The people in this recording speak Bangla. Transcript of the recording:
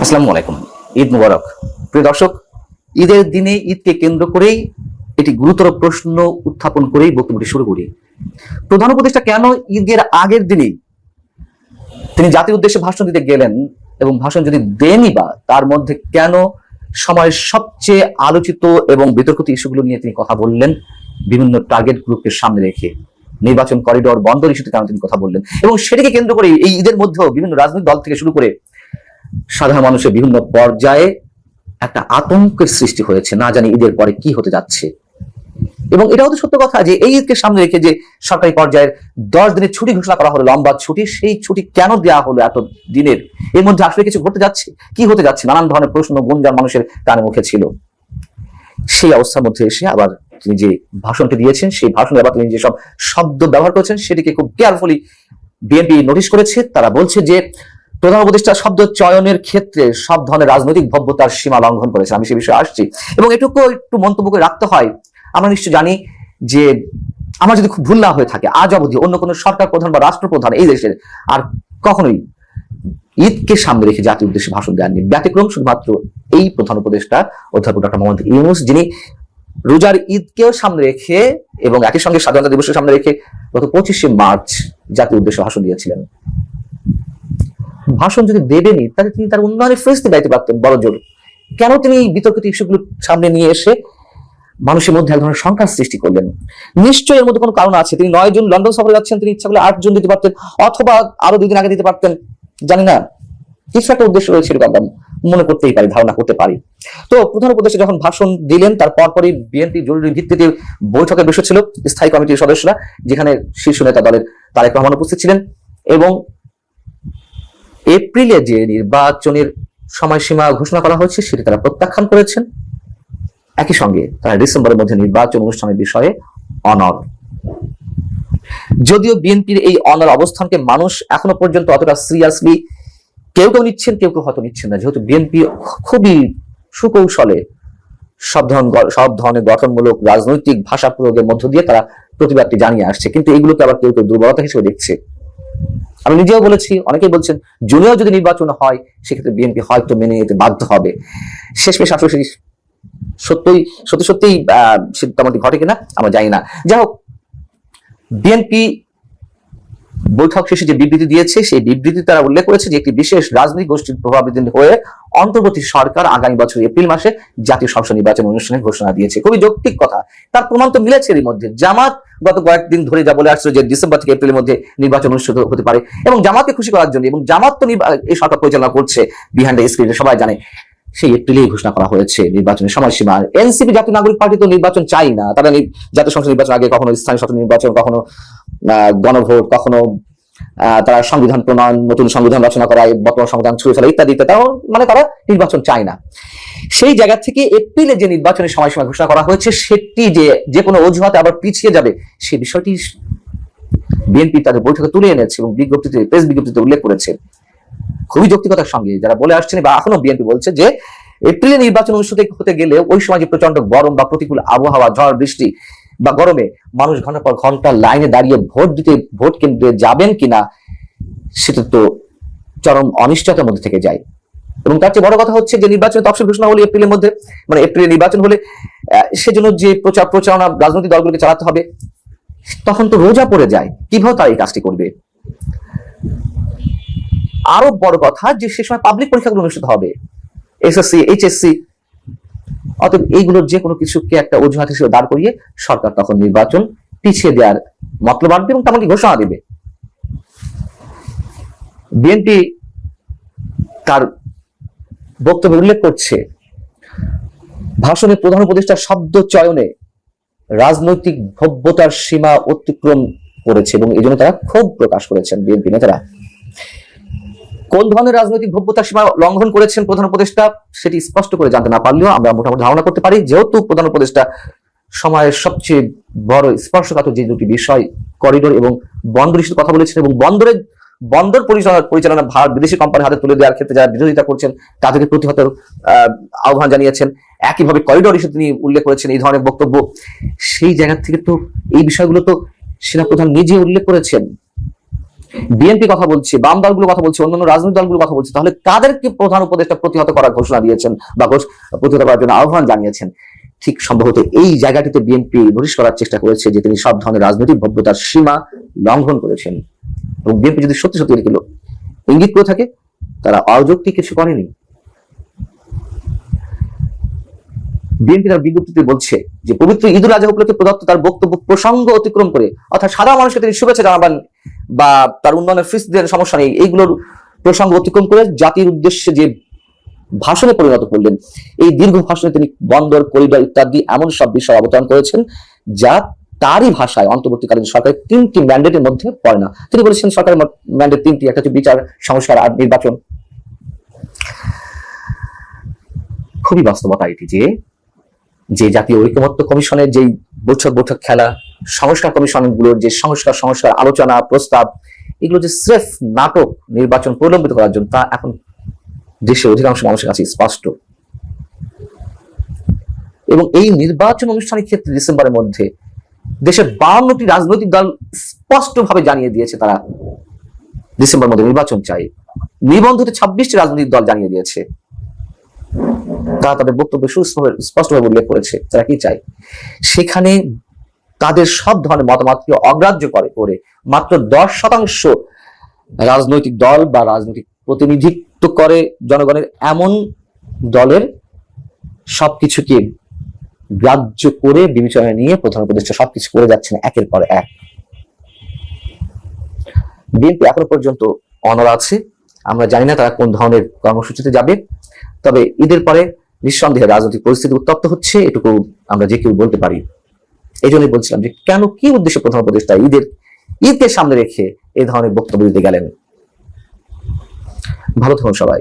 আসসালামু আলাইকুম। ঈদ মুবারক। প্রিয় দর্শক, ঈদের দিনে ঈদকে কেন্দ্র করেই এটি গুরুতর প্রশ্ন উত্থাপন করেই বক্তব্যটি শুরু করি। প্রধান উপদেষ্টা কেন ঈদের আগের দিনেই তিনি জাতির উদ্দেশ্যে ভাষণ দিতে গেলেন, এবং ভাষণ যদি দেনই বা তার মধ্যে কেন সময়ের সবচেয়ে আলোচিত এবং বিতর্কিত ইস্যুগুলো নিয়ে তিনি কথা বললেন, বিভিন্ন টার্গেট গ্রুপকে সামনে রেখে নির্বাচন করিডোর বন্দর ইস্যুতে কারণ তিনি কথা বললেন, এবং সেটাকে কেন্দ্র করে এই ঈদের মধ্যেও বিভিন্ন রাজনৈতিক দল থেকে শুরু করে সাধারণ মানুষের বিভিন্ন পর্যায়ে একটা আতঙ্কের সৃষ্টি হয়েছে, না জানি ঈদের পরে কি হতে যাচ্ছে। এবং এটাও তো সত্য কথা যে এই ঈদকে সামনে রেখে যে সরকারি পর্যায়ের 10 দিনের ছুটি ঘোষণা করা হলো, লম্বা ছুটি, সেই ছুটি কেন দেওয়া হলো এত দিনের? এর মধ্যে আসলে কিছু ঘটতে যাচ্ছে, কি হতে যাচ্ছে? নানান ধরনের প্রশ্ন গুঞ্জন মানুষের কানে মুখে ছিল। সেই অবস্থার মধ্যে এসে আবার তিনি যে ভাষণটি দিয়েছেন, সেই ভাষণে আবার তিনি যেসব শব্দ ব্যবহার করেছেন সেটিকে খুব কেয়ারফুলি বিএনপি নোটিশ করেছে। তারা বলছে যে প্রধান উপদেষ্টা শব্দ চয়নের ক্ষেত্রে সব ধরনের রাজনৈতিক ভব্যতার সীমা লঙ্ঘন করেছে। আমি সে বিষয়ে আসছি, এবং এটুকু একটু মন্তব্য করে রাখতে হয়। আমরা নিশ্চয় জানি যে আমার যদি খুব ভুল না হয়ে থাকে, আজ অবধি অন্য কোনো সরকার প্রধান বা রাষ্ট্রপ্রধান এই দেশের আর কখনোই ঈদকে সামনে রেখে জাতির উদ্দেশ্যে ভাষণ দেননি। ব্যতিক্রম শুধুমাত্র এই প্রধান উপদেষ্টা অধ্যাপক ডক্টর মোহাম্মদ ইউনূস, যিনি রোজার ঈদকেও সামনে রেখে এবং একই সঙ্গে স্বাধীনতা দিবসের সামনে রেখে গত 25শে মার্চ জাতির উদ্দেশ্যে ভাষণ দিয়েছিলেন। ভাষণ যদি দেবেনি তাহলে তিনি তার উন্নয়নের ফেরস্তি দায়িত্ব পারতেন বড় জোর। কেন তিনি এই বিতর্কিত ইস্যুগুলো সামনে নিয়ে এসে মানুষের মধ্যে এক ধরনের সংখ্যার সৃষ্টি করলেন? নিশ্চয়ই এর মধ্যে কোনো কারণ আছে। তিনি 9 জুন লন্ডন সফরে যাচ্ছেন, তিনি ইচ্ছা করলে 8 জুন দিতে পারতেন, অথবা আরো 2 দিন আগে দিতে পারতেন, জানি না। কিছু একটা উদ্দেশ্য রয়েছে, আমরা মনে করতেই পারি, ধারণা করতে পারি। তো প্রধান উপদেষ্টা যখন ভাষণ দিলেন, তার পরপরই বিএনপি জরুরি ভিত্তিতে বৈঠকে বসেছিল স্থায়ী কমিটির সদস্যরা, যেখানে শীর্ষ নেতা দলের তারেক রহমান উপস্থিত ছিলেন, এবং এপ্রিলে যে নির্বাচনের সময়সীমা ঘোষণা করা হয়েছে সেটি তারা প্রত্যাখ্যান করেছেন। একই সঙ্গে তারা ডিসেম্বরের মধ্যে নির্বাচন অনুষ্ঠানের বিষয়ে অনড়। যদিও বিএনপির এই অনড় অবস্থানকে মানুষ এখনো পর্যন্ত অতটা সিরিয়াসলি কেউ কেউ নিচ্ছেন, কেউ কেউ হয়তো নিচ্ছেন না, যেহেতু বিএনপি খুবই সুকৌশলে সব ধরনের গঠনমূলক রাজনৈতিক ভাষা প্রয়োগের মধ্য দিয়ে তারা প্রতিবাদটি জানিয়ে আসছে। কিন্তু এগুলোকে আবার কেউ কেউ দুর্বলতা হিসেবে দেখছে। আমি নিজেও বলেছি, অনেকেই বলছেন জুনিয়র যদি নির্বাচন হয় সেক্ষেত্রে বিএনপি হয়তো মেনে নিতে বাধ্য হবে। শেষমেশ আসলে সত্যি তেমনটি ঘটে কিনা আমরা জানি না। যাই হোক, বিএনপি বৈঠক শেষে যে বিবৃতি দিয়েছে, সেই বিবৃতি তারা উল্লেখ করেছে যে একটি বিশেষ রাজনৈতিক গোষ্ঠীর প্রভাবিত হয়ে অন্তর্বর্তী সরকার আগামী বছর এপ্রিল মাসে জাতীয় সংসদ নির্বাচন অনুষ্ঠানের ঘোষণা দিয়েছে। খুবই যৌক্তিক কথা। তার প্রমাণ তো মিলেছে এর মধ্যে। জামাত গত কয়েকদিন ধরে যা বলে আসছে যে ডিসেম্বর থেকে এপ্রিলের মধ্যে নির্বাচন অনুষ্ঠিত হতে পারে, এবং জামাতকে খুশি করার জন্য, এবং জামাত তো এই সরকার পরিচালনা করছে বিহাইন্ড দ্য স্ক্রিনে, সবাই জানে, সেই এপ্রিলেই ঘোষণা করা হয়েছে নির্বাচনের সময়সীমা। এনসিপি জাতীয় নাগরিক পার্টি তো নির্বাচন চাই না। তারা জাতীয় সংসদ নির্বাচন আগে কখনো স্থানীয় সংসদ নির্বাচন, কখনো গণভোট, কখনো তারা সংবিধান প্রণয়ন, নতুন সংবিধান রচনা করা, বর্তমান সংবিধান ছুঁড়ে ফেলা ইত্যাদি। তারা নির্বাচন চায় না। সেই জায়গা থেকে এপ্রিলে যে নির্বাচনের সময়সীমা ঘোষণা করা হয়েছে সেটি যে কোনো অজুহাতে আবার পিছিয়ে যাবে, সেই বিষয়টি বিএনপি তাদের বৈঠকে তুলে এনেছে এবং বিজ্ঞপ্তিতে, প্রেস বিজ্ঞপ্তিতে উল্লেখ করেছে। খুবই যৌক্তিকতার সঙ্গে যারা বলে আসছেন, বা এখনো বিএনপি বলছে যে এপ্রিলে নির্বাচন অনুষ্ঠিত হতে গেলে ওই সময় যে প্রচন্ড গরম বা প্রতিকূল আবহাওয়া, ঝড় বৃষ্টি বা গরমে মানুষ ঘন্টার পর ঘন্টা লাইনে দাঁড়িয়ে ভোট কেন্দ্রে যাবেন কিনা সেটা তো চরম অনিশ্চয়তার মধ্যে থেকে যায়। এবং তার চেয়ে বড় কথা হচ্ছে যে নির্বাচনের তফসিল ঘোষণা হলে এপ্রিলের মধ্যে, মানে এপ্রিলে নির্বাচন হলে সেজন্য যে প্রচারণা রাজনৈতিক দলগুলোকে চালাতে হবে, তখন তো রোজা পড়ে যায়। কিভাবে তারা এই কাজটি করবে? আরো বড় কথা যে সে সময় পাবলিক পরীক্ষাগুলো অনুষ্ঠিত হবে, এসএসসি, এইচএসসি। অতএব এইগুলোর যে কোনো কিছুকে একটা অজুহাত হিসেবে দাঁড় করিয়ে সরকার তখন নির্বাচন পিছিয়ে দেওয়ার মতলব আনবে এবং তেমনটি ঘোষণা দিবে। বিএনপি তার বক্তব্যে উল্লেখ করছে, ভাষণে প্রধান উপদেষ্টার শব্দ চয়নে রাজনৈতিক ভব্যতার সীমা অতিক্রম করেছে, এবং এই জন্য তারা ক্ষোভ প্রকাশ করেছেন বিএনপি নেতারা। কোন ধরনের রাজনৈতিক ভব্যতার সীমা লঙ্ঘন করেছেন প্রধান উপদেষ্টা সেটি স্পষ্ট করে জানতে না পারলেও আমরা মোটামুটি ধারণা করতে পারি, যেহেতু প্রধান উপদেষ্টা সময়ের সবচেয়ে বড় স্পর্শকাতর যে দুটি বিষয় করিডোর এবং বন্দর ইস্যুর কথা বলেছেন, এবং বন্দর পরিচালনা ভার বিদেশি কোম্পানির হাতে তুলে দেওয়ার ক্ষেত্রে যারা বিরোধিতা করছেন তাদেরকে প্রতিহত আহ্বান জানিয়েছেন। একইভাবে করিডোর ইস্যু তিনি উল্লেখ করেছেন এই ধরনের বক্তব্য। সেই জায়গা থেকে তো এই বিষয়গুলো তো সেনাপ্রধান নিজে উল্লেখ করেছেন। বিএনপি কথা বলছে, বাম দলগুলো কথা বলছে, অন্যান্য রাজনৈতিক দলগুলো কথা বলছে, তাহলে কাদেরকে প্রধান উপদেষ্টা প্রতিহত করার ঘোষণা দিয়েছেন বা প্রতিহত করার জন্য আহ্বান জানিয়েছেন? ঠিক সম্ভবত এই জায়গাটিতে বিএনপি নোটিশ করার চেষ্টা করেছে যে তিনি সব ধরনের রাজনৈতিক ভব্যতার সীমা লঙ্ঘন করেছেন। এবং বিএনপি যদি সত্যি সত্যি এগুলো ইঙ্গিত করে থাকে, তারা অযৌক্তিক কিছু করেনি। বিএনপি তার বিজ্ঞপ্তিতে বলছে যে পবিত্র ঈদুল আজহা উপলক্ষে প্রদত্ত তার বক্তব্য প্রসঙ্গ অতিক্রম করে, অর্থাৎ সাধারণ মানুষকে তিনি শুভেচ্ছা জানাবেন বা তার উন্নয়নের ফিসদের সমস্যা নেই, এইগুলোর প্রসঙ্গ অতিক্রম করে জাতির উদ্দেশ্যে যে ভাষণে পরিণত করলেন, এই দীর্ঘ ভাষণে তিনি বন্দর, করিডর ইত্যাদি এমন সব বিষয় অবতারণ করেছেন যা তারই ভাষায় অন্তর্বর্তীকালীন সরকারের 3টি ম্যান্ডেটের মধ্যে পড়ে না। তিনি বলেছেন সরকারের ম্যান্ডেট 3টি, একটা হচ্ছে বিচার, সংস্কার আর নির্বাচন। খুবই বাস্তবতা এটি যে জাতীয় ঐকমত্য কমিশনের যেই বৈঠক খেলা, সংস্কার কমিশনগুলোর যে সংস্কার আলোচনা প্রস্তাব, এগুলো যে স্রেফ নাটক নির্বাচন প্রলম্বিত করার জন্য, তা এখন দেশের অধিকাংশ মানুষের কাছে স্পষ্ট। এবং এই নির্বাচন অনুষ্ঠানের ক্ষেত্রে ডিসেম্বরের মধ্যে দেশের 52টি রাজনৈতিক দল স্পষ্টভাবে জানিয়ে দিয়েছে তারা ডিসেম্বরের মধ্যে নির্বাচন চাই। নিবন্ধিত 26টি রাজনৈতিক দল জানিয়ে দিয়েছে, তারা তাদের বক্তব্যে স্পষ্টভাবে উল্লেখ করেছে তারা কি চায়। সেখানে তাদের সব ধরনের মতামতকে অগ্রাহ্য করে মাত্র 10% রাজনৈতিক দল বা রাজনৈতিক প্রতিনিধিত্ব করে জনগণের এমন দলের সবকিছুকে গ্রাহ্য করে বিবেচনা নিয়ে প্রধান উপদেষ্টা সবকিছু করে যাচ্ছেন একের পর এক। বিএনপি এখনো পর্যন্ত অনড় আছে। আমরা জানি না তারা কোন ধরনের কর্মসূচিতে যাবে, তবে ঈদের পরে নিঃসন্দেহে রাজনৈতিক পরিস্থিতি উত্তপ্ত হচ্ছে, এটুকু আমরা যে কেউ বলতে পারি। এই জন্যই বলছিলাম যে কেন, কি উদ্দেশ্যে প্রধান উপদেষ্টা ঈদকে সামনে রেখে এই ধরনের বক্তব্য দিতে গেলেন। ভালো থাকুন সবাই।